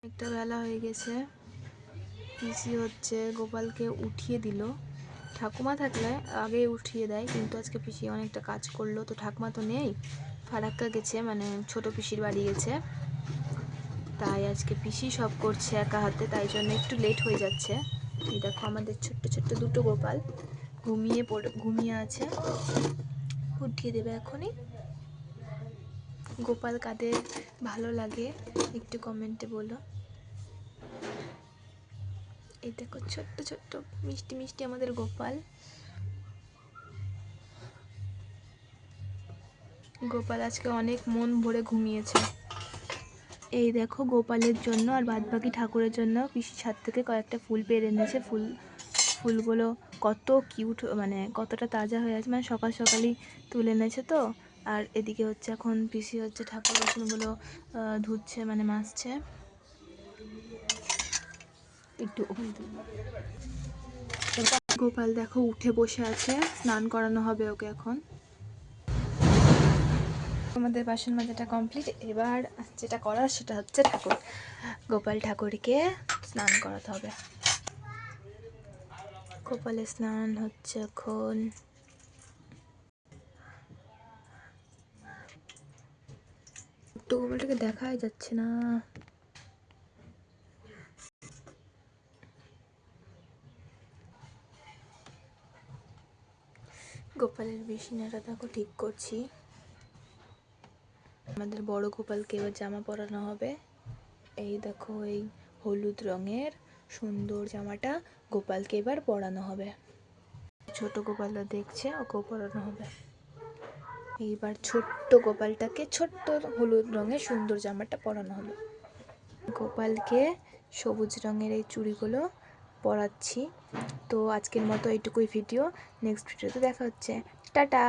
একটা বেলা হয়ে গেছে, পিসি হচ্ছে গোপালকে উঠিয়ে দিল। ঠাকুমা থাকলে আগে উঠিয়ে দেয়, কিন্তু আজকে পিসি অনেকটা কাজ করলো, তো ঠাকুমা তো নেই, ফারাক্কা গেছে, মানে ছোট পিসির বাড়ি গেছে, তাই আজকে পিসি সব করছে একা হাতে, তাই জন্য একটু লেট হয়ে যাচ্ছে। এই দেখো আমাদের ছোট্ট ছোট্ট দুটো গোপাল ঘুমিয়ে আছে, উঠিয়ে দেবে এখনই। গোপাল কাদের ভালো লাগে একটু কমেন্টে বলো। এই দেখো ছোট্ট ছোট্ট মিষ্টি মিষ্টি আমাদের গোপাল। গোপাল আজকে অনেক মন ভরে ঘুমিয়েছে। এই দেখো গোপালের জন্য আর বাদবাকি ঠাকুরের জন্য পিসি ছাদ থেকে কয়েকটা ফুল পেড়ে এনেছে। ফুলগুলো কত কিউট, মানে কতটা তাজা হয়ে আছে, মানে সকাল সকালই তুলে এনেছে তো। আর এদিকে হচ্ছে এখন পিসি হচ্ছে ঠাকুর বাসনগুলো ধুচ্ছে, মানে মাজছে। একটু গোপাল দেখো উঠে বসে আছে, স্নান করানো হবে ওকে এখন। আমাদের বাসন মাজাটা কমপ্লিট, এবার যেটা করার সেটা হচ্ছে গোপাল ঠাকুরকে স্নান করাতে হবে। গোপালের স্নান হচ্ছে এখন। ছোট্ট গোপালটাকে দেখাই যাচ্ছে না। গোপালের বিছানাটা দেখো ঠিক করছি। আমাদের বড় গোপালকে এবার জামা পরানো হবে। এই দেখো এই হলুদ রঙের সুন্দর জামাটা গোপালকে এবার পরানো হবে। ছোট গোপালটা দেখছে, ওকেও পরানো হবে। এইবার ছোট্ট গোপালটাকে ছোট্ট হলুদ রঙের সুন্দর জামাটা পরানো হবে। গোপালকে সবুজ রঙের এই চুড়িগুলো পরাচ্ছি। তো আজকের মতো এইটুকুই ভিডিও, নেক্সট ভিডিওতে দেখা হচ্ছে, টাটা।